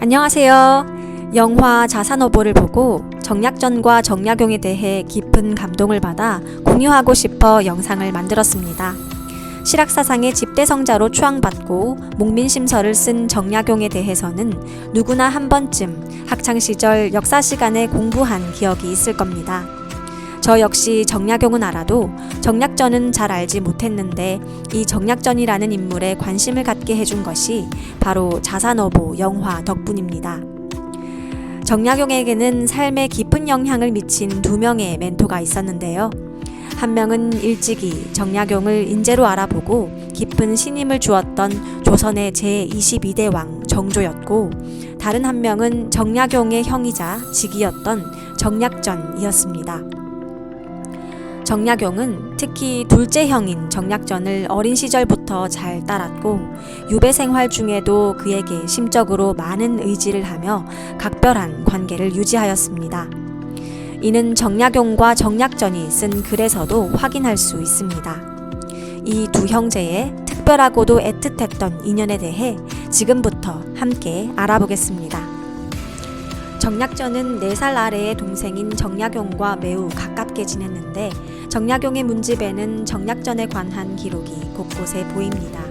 안녕하세요. 영화 자산어보를 보고 정약전과 정약용에 대해 깊은 감동을 받아 공유하고 싶어 영상을 만들었습니다. 실학사상의 집대성자로 추앙받고 목민심서를 쓴 정약용에 대해서는 누구나 한 번쯤 학창시절 역사 시간에 공부한 기억이 있을 겁니다. 저 역시 정약용은 알아도 정약전은 잘 알지 못했는데 이 정약전이라는 인물에 관심을 갖게 해준 것이 바로 자산어보 영화 덕분입니다. 정약용에게는 삶에 깊은 영향을 미친 두 명의 멘토가 있었는데요. 한 명은 일찍이 정약용을 인재로 알아보고 깊은 신임을 주었던 조선의 제22대 왕 정조였고, 다른 한 명은 정약용의 형이자 직이었던 정약전이었습니다. 정약용은 특히 둘째 형인 정약전을 어린 시절부터 잘 따랐고 유배 생활 중에도 그에게 심적으로 많은 의지를 하며 각별한 관계를 유지하였습니다. 이는 정약용과 정약전이 쓴 글에서도 확인할 수 있습니다. 이 두 형제의 특별하고도 애틋했던 인연에 대해 지금부터 함께 알아보겠습니다. 정약전은 4살 아래의 동생인 정약용과 매우 가깝게 지냈는데 정약용의 문집에는 정약전에 관한 기록이 곳곳에 보입니다.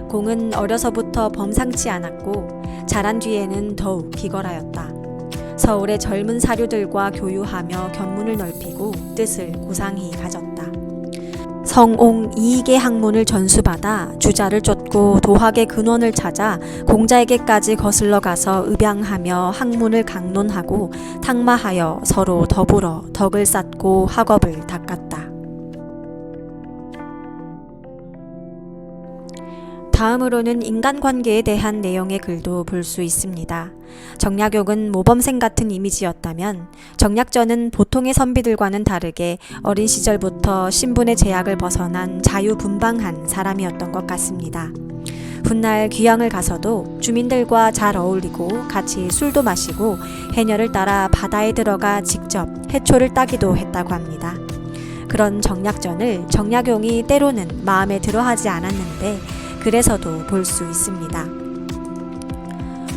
공은 어려서부터 범상치 않았고 자란 뒤에는 더욱 기걸하였다. 서울의 젊은 사류들과 교유하며 견문을 넓히고 뜻을 고상히 가졌다. 성옹 이익의 학문을 전수받아 주자를 쫓고 도학의 근원을 찾아 공자에게까지 거슬러 가서 읍양하며 학문을 강론하고 탁마하여 서로 더불어 덕을 쌓고 학업을 닦았다. 다음으로는 인간관계에 대한 내용의 글도 볼 수 있습니다. 정약용은 모범생 같은 이미지였다면 정약전은 보통의 선비들과는 다르게 어린 시절부터 신분의 제약을 벗어난 자유분방한 사람이었던 것 같습니다. 훗날 귀양을 가서도 주민들과 잘 어울리고 같이 술도 마시고 해녀를 따라 바다에 들어가 직접 해초를 따기도 했다고 합니다. 그런 정약전을 정약용이 때로는 마음에 들어하지 않았는데 그래서도 볼 수 있습니다.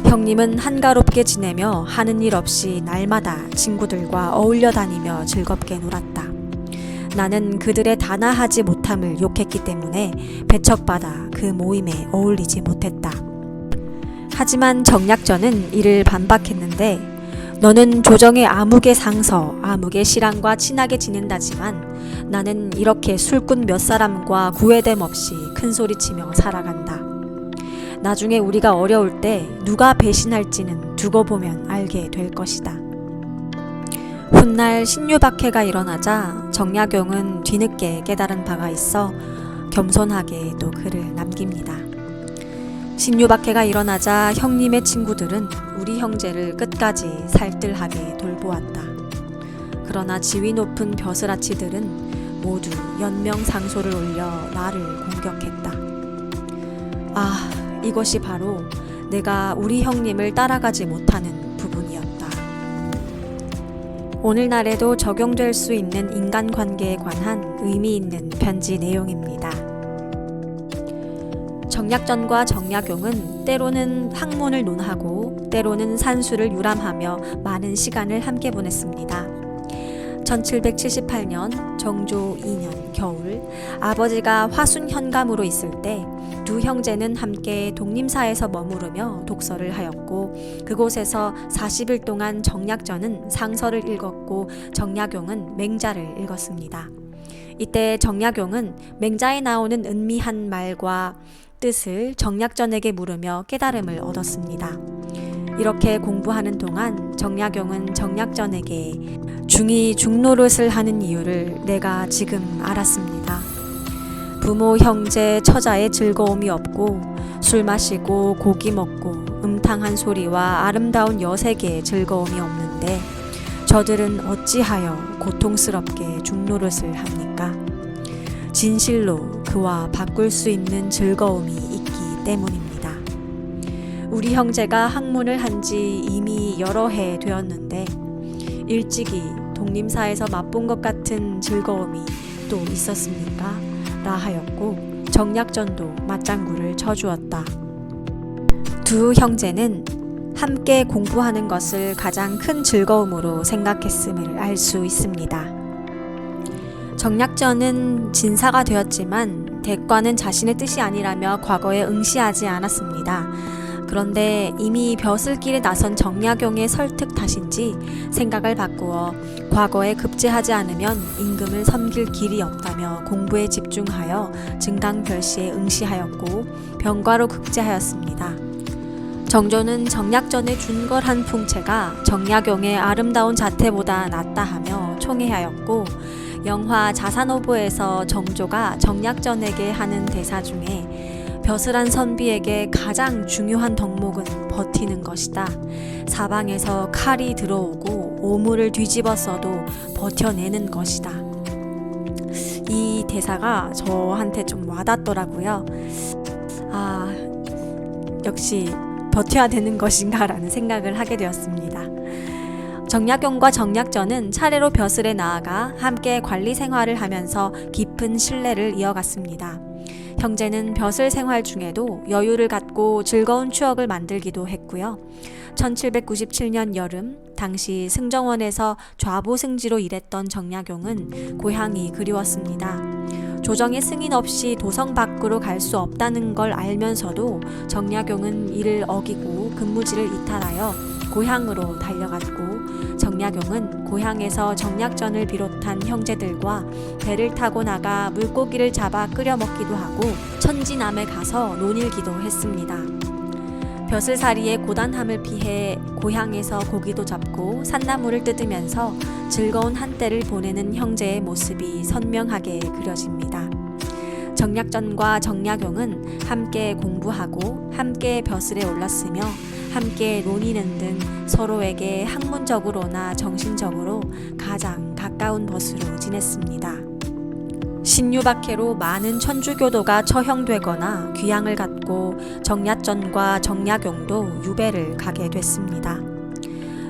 형님은 한가롭게 지내며 하는 일 없이 날마다 친구들과 어울려 다니며 즐겁게 놀았다. 나는 그들의 단아하지 못함을 욕했기 때문에 배척받아 그 모임에 어울리지 못했다. 하지만 정약전은 이를 반박했는데 너는 조정의 암흑의 상서, 암흑의 신랑과 친하게 지낸다지만 나는 이렇게 술꾼 몇 사람과 구애됨 없이 큰소리치며 살아간다. 나중에 우리가 어려울 때 누가 배신할지는 두고 보면 알게 될 것이다. 훗날 신유박해가 일어나자 정약용은 뒤늦게 깨달은 바가 있어 겸손하게 또 글을 남깁니다. 신유박해가 일어나자 형님의 친구들은 우리 형제를 끝까지 살뜰하게 돌보았다. 그러나 지위 높은 벼슬아치들은 모두 연명상소를 올려 나를 공격했다. 아, 이것이 바로 내가 우리 형님을 따라가지 못하는 부분이었다. 오늘날에도 적용될 수 있는 인간관계에 관한 의미 있는 편지 내용입니다. 정약전과 정약용은 때로는 학문을 논하고 때로는 산수를 유람하며 많은 시간을 함께 보냈습니다. 1778년 정조 2년 겨울 아버지가 화순 현감으로 있을 때 두 형제는 함께 독림사에서 머무르며 독서를 하였고 그곳에서 40일 동안 정약전은 상서를 읽었고 정약용은 맹자를 읽었습니다. 이때 정약용은 맹자에 나오는 은미한 말과 뜻을 정약전에게 물으며 깨달음을 얻었습니다. 이렇게 공부하는 동안 정약용은 정약전에게 중이 중노릇을 하는 이유를 내가 지금 알았습니다. 부모, 형제, 처자의 즐거움이 없고 술 마시고 고기 먹고 음탕한 소리와 아름다운 여색의 즐거움이 없는데 저들은 어찌하여 고통스럽게 중노릇을 합니까? 진실로 그와 바꿀 수 있는 즐거움이 있기 때문입니다. 우리 형제가 학문을 한 지 이미 여러 해 되었는데 일찍이 독림사에서 맛본 것 같은 즐거움이 또 있었습니까? 라 하였고 정약전도 맞장구를 쳐주었다. 두 형제는 함께 공부하는 것을 가장 큰 즐거움으로 생각했음을 알 수 있습니다. 정약전은 진사가 되었지만 대과는 자신의 뜻이 아니라며 과거에 응시하지 않았습니다. 그런데 이미 벼슬길에 나선 정약용의 설득 탓인지 생각을 바꾸어 과거에 급제하지 않으면 임금을 섬길 길이 없다며 공부에 집중하여 증강별시에 응시하였고 병과로 급제하였습니다. 정조는 정약전의 준걸한 풍채가 정약용의 아름다운 자태보다 낫다 하며 총애하였고 영화 자산오보에서 정조가 정약전에게 하는 대사 중에 벼슬한 선비에게 가장 중요한 덕목은 버티는 것이다. 사방에서 칼이 들어오고 오물을 뒤집어 써도 버텨내는 것이다. 이 대사가 저한테 좀 와닿더라고요. 역시 버텨야 되는 것인가 라는 생각을 하게 되었습니다. 정약용과 정약전은 차례로 벼슬에 나아가 함께 관리 생활을 하면서 깊은 신뢰를 이어갔습니다. 형제는 벼슬 생활 중에도 여유를 갖고 즐거운 추억을 만들기도 했고요. 1797년 여름 당시 승정원에서 좌보승지로 일했던 정약용은 고향이 그리웠습니다. 조정의 승인 없이 도성 밖으로 갈 수 없다는 걸 알면서도 정약용은 이를 어기고 근무지를 이탈하여 고향으로 달려갔고 정약용은 고향에서 정약전을 비롯한 형제들과 배를 타고 나가 물고기를 잡아 끓여 먹기도 하고 천지남에 가서 논일기도 했습니다. 벼슬살이의 고단함을 피해 고향에서 고기도 잡고 산나물을 뜯으면서 즐거운 한때를 보내는 형제의 모습이 선명하게 그려집니다. 정약전과 정약용은 함께 공부하고 함께 벼슬에 올랐으며 함께 논의는 등 서로에게 학문적으로나 정신적으로 가장 가까운 벗으로 지냈습니다. 신유박해로 많은 천주교도가 처형되거나 귀향을 갖고 정약전과 정약용도 유배를 가게 됐습니다.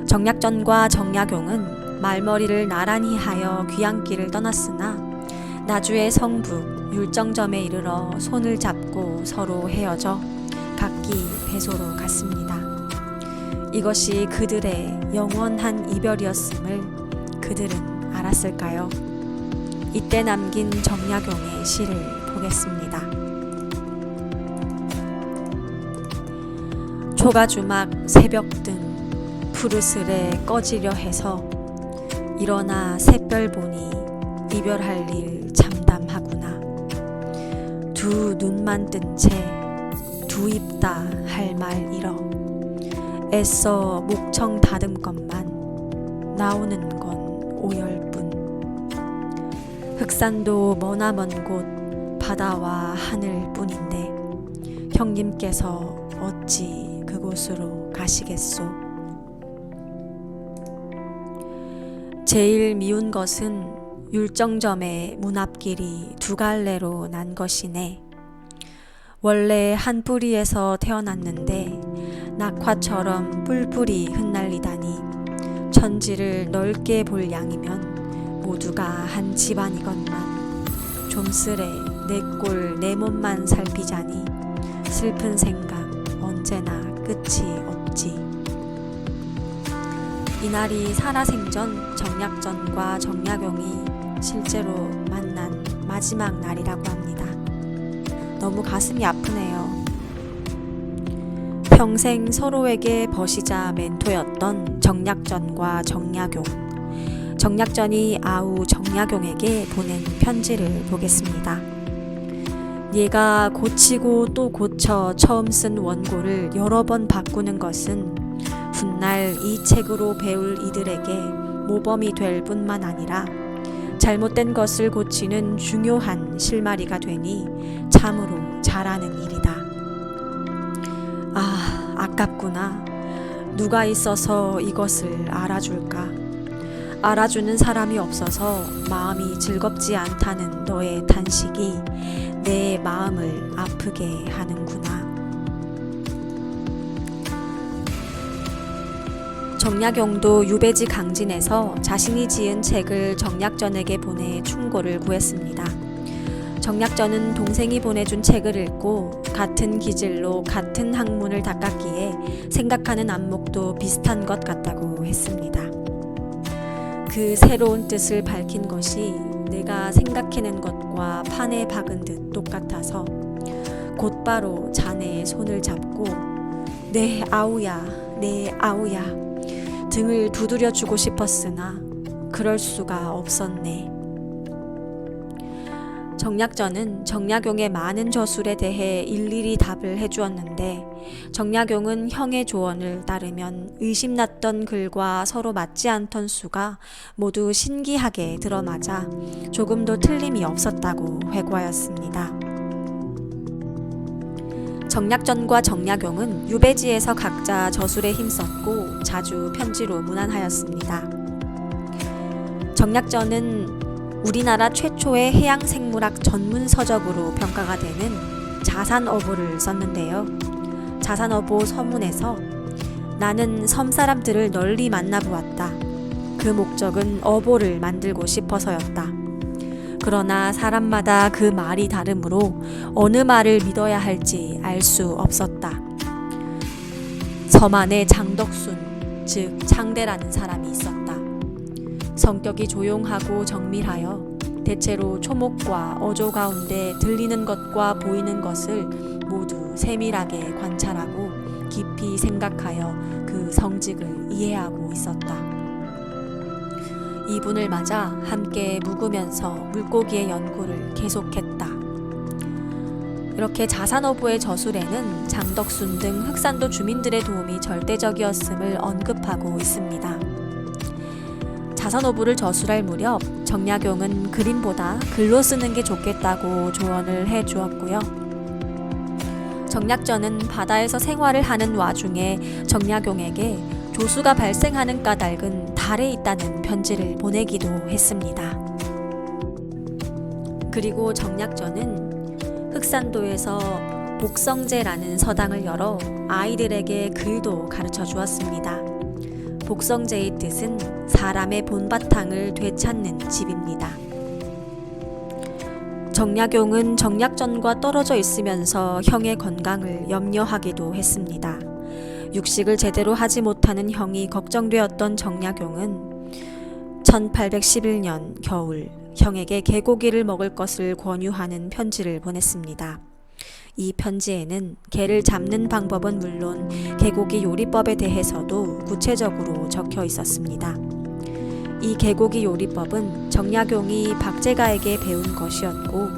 정약전과 정약용은 말머리를 나란히 하여 귀향길을 떠났으나 나주의 성북 율정점에 이르러 손을 잡고 서로 헤어져 각기 배소로 갔습니다. 이것이 그들의 영원한 이별이었음을 그들은 알았을까요? 이때 남긴 정약용의 시를 보겠습니다. 초가주막 새벽등 푸르스레 꺼지려 해서 일어나 샛별 보니 이별할 일 참담하구나. 두 눈만 뜬 채 두 입 다 할 말 잃어 애써 목청 다듬건만 나오는 건 오열뿐. 흑산도 머나먼 곳 바다와 하늘뿐인데 형님께서 어찌 그곳으로 가시겠소. 제일 미운 것은 율정점의 문 앞길이 두 갈래로 난 것이네. 원래 한 뿌리에서 태어났는데 낙화처럼 뿔뿔이 흩날리다니 천지를 넓게 볼 양이면 모두가 한 집안이건만 좀쓰레 내 꼴 내 몸만 살피자니 슬픈 생각 언제나 끝이 없지. 이날이 살아생전 정약전과 정약용이 실제로 만난 마지막 날이라고 합니다. 너무 가슴이 아프네요. 평생 서로에게 버시자 멘토였던 정약전과 정약용. 정약전이 아우 정약용에게 보낸 편지를 보겠습니다. 얘가 고치고 또 고쳐 처음 쓴 원고를 여러 번 바꾸는 것은 훗날 이 책으로 배울 이들에게 모범이 될 뿐만 아니라 잘못된 것을 고치는 중요한 실마리가 되니 참으로 잘하는 일이다. 아깝구나. 누가 있어서 이것을 알아줄까? 알아주는 사람이 없어서 마음이 즐겁지 않다는 너의 탄식이 내 마음을 아프게 하는구나. 정약용도 유배지 강진에서 자신이 지은 책을 정약전에게 보내 충고를 구했습니다. 정약전은 동생이 보내준 책을 읽고 같은 기질로 같은 학문을 닦았기에 생각하는 안목도 비슷한 것 같다고 했습니다. 그 새로운 뜻을 밝힌 것이 내가 생각해낸 것과 판에 박은 듯 똑같아서 곧바로 자네의 손을 잡고 내 아우야, 내 아우야 등을 두드려주고 싶었으나 그럴 수가 없었네. 정약전은 정약용의 많은 저술에 대해 일일이 답을 해주었는데 정약용은 형의 조언을 따르면 의심났던 글과 서로 맞지 않던 수가 모두 신기하게 들어맞아 조금도 틀림이 없었다고 회고하였습니다. 정약전과 정약용은 유배지에서 각자 저술에 힘썼고 자주 편지로 문안하였습니다. 정약전은 우리나라 최초의 해양생물학 전문 서적으로 평가가 되는 자산어보를 썼는데요. 자산어보 서문에서 나는 섬사람들을 널리 만나보았다. 그 목적은 어보를 만들고 싶어서였다. 그러나 사람마다 그 말이 다르므로 어느 말을 믿어야 할지 알 수 없었다. 섬 안에 장덕순, 즉 창대라는 사람이 있었다. 성격이 조용하고 정밀하여 대체로 초목과 어조 가운데 들리는 것과 보이는 것을 모두 세밀하게 관찰하고 깊이 생각하여 그 성직을 이해하고 있었다. 이분을 맞아 함께 묵으면서 물고기의 연구를 계속했다. 이렇게 자산어보의 저술에는 장덕순 등 흑산도 주민들의 도움이 절대적이었음을 언급하고 있습니다. 자산어부를 저술할 무렵 정약용은 그림보다 글로 쓰는 게 좋겠다고 조언을 해주었고요. 정약전은 바다에서 생활을 하는 와중에 정약용에게 조수가 발생하는 까닭은 달에 있다는 편지를 보내기도 했습니다. 그리고 정약전은 흑산도에서 복성제라는 서당을 열어 아이들에게 글도 가르쳐 주었습니다. 복성제의 뜻은 사람의 본바탕을 되찾는 집입니다. 정약용은 정약전과 떨어져 있으면서 형의 건강을 염려하기도 했습니다. 육식을 제대로 하지 못하는 형이 걱정되었던 정약용은 1811년 겨울 형에게 개고기를 먹을 것을 권유하는 편지를 보냈습니다. 이 편지에는 개를 잡는 방법은 물론 개고기 요리법에 대해서도 구체적으로 적혀 있었습니다. 이 개고기 요리법은 정약용이 박제가에게 배운 것이었고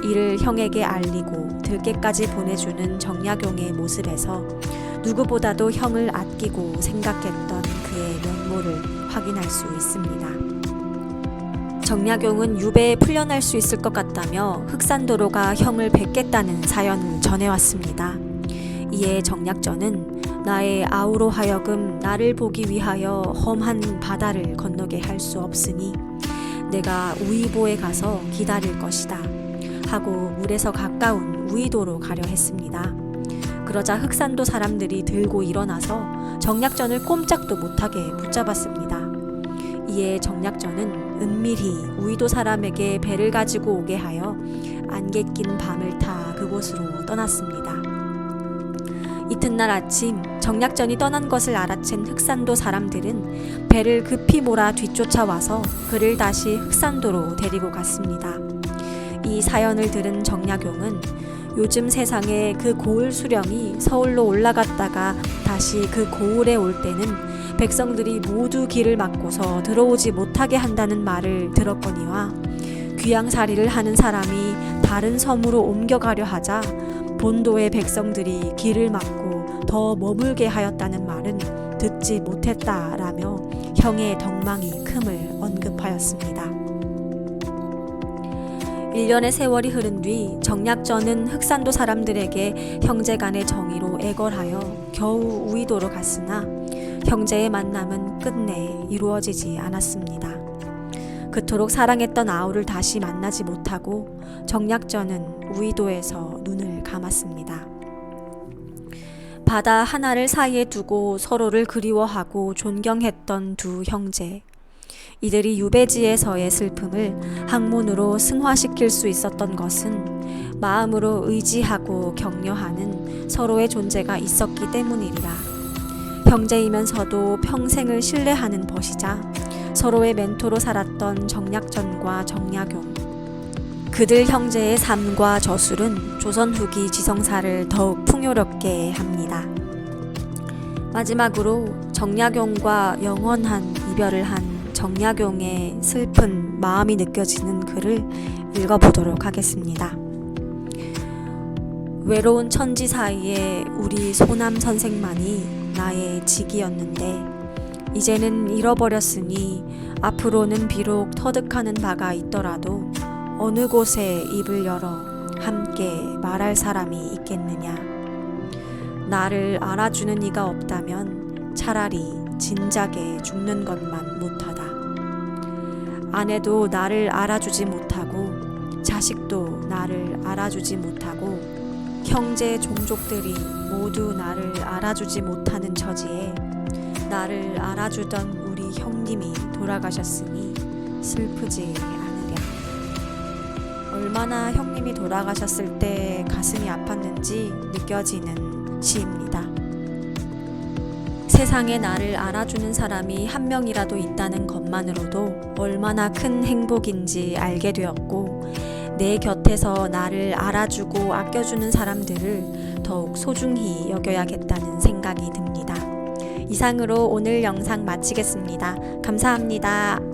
이를 형에게 알리고 들깨까지 보내주는 정약용의 모습에서 누구보다도 형을 아끼고 생각했던 그의 면모를 확인할 수 있습니다. 정약용은 유배에 풀려날 수 있을 것 같다며 흑산도로가 형을 뵙겠다는 사연을 전해왔습니다. 이에 정약전은 나의 아우로 하여금 나를 보기 위하여 험한 바다를 건너게 할 수 없으니 내가 우이보에 가서 기다릴 것이다 하고 물에서 가까운 우이도로 가려 했습니다. 그러자 흑산도 사람들이 들고 일어나서 정약전을 꼼짝도 못하게 붙잡았습니다. 이에 정약전은 은밀히 우이도 사람에게 배를 가지고 오게 하여 안개 낀 밤을 타 그곳으로 떠났습니다. 이튿날 아침 정약전이 떠난 것을 알아챈 흑산도 사람들은 배를 급히 몰아 뒤쫓아와서 그를 다시 흑산도로 데리고 갔습니다. 이 사연을 들은 정약용은 요즘 세상에 그 고을 수령이 서울로 올라갔다가 다시 그 고을에 올 때는 백성들이 모두 길을 막고서 들어오지 못하게 한다는 말을 들었거니와 귀양살이를 하는 사람이 다른 섬으로 옮겨가려 하자 본도의 백성들이 길을 막고 더 머물게 하였다는 말은 듣지 못했다라며 형의 덕망이 큼을 언급하였습니다. 1년의 세월이 흐른 뒤 정약전은 흑산도 사람들에게 형제간의 정의로 애걸하여 겨우 우이도로 갔으나 형제의 만남은 끝내 이루어지지 않았습니다. 그토록 사랑했던 아우를 다시 만나지 못하고 정약전은 우이도에서 눈을 감았습니다. 바다 하나를 사이에 두고 서로를 그리워하고 존경했던 두 형제. 이들이 유배지에서의 슬픔을 학문으로 승화시킬 수 있었던 것은 마음으로 의지하고 격려하는 서로의 존재가 있었기 때문이리라. 형제이면서도 평생을 신뢰하는 벗이자 서로의 멘토로 살았던 정약전과 정약용. 그들 형제의 삶과 저술은 조선 후기 지성사를 더욱 풍요롭게 합니다. 마지막으로 정약용과 영원한 이별을 한 정약용의 슬픈 마음이 느껴지는 글을 읽어보도록 하겠습니다. 외로운 천지 사이에 우리 소남 선생만이 나의 직이었는데 이제는 잃어버렸으니 앞으로는 비록 터득하는 바가 있더라도 어느 곳에 입을 열어 함께 말할 사람이 있겠느냐. 나를 알아주는 이가 없다면 차라리 진작에 죽는 것만 못하다. 아내도 나를 알아주지 못하고 자식도 나를 알아주지 못하고 형제 종족들이 모두 나를 알아주지 못하는 처지에 나를 알아주던 우리 형님이 돌아가셨으니 슬프지 않으랴. 얼마나 형님이 돌아가셨을 때 가슴이 아팠는지 느껴지는 시입니다. 세상에 나를 알아주는 사람이 한 명이라도 있다는 것만으로도 얼마나 큰 행복인지 알게 되었고 내 곁에서 나를 알아주고 아껴주는 사람들을 더욱 소중히 여겨야겠다는 생각이 듭니다. 이상으로 오늘 영상 마치겠습니다. 감사합니다.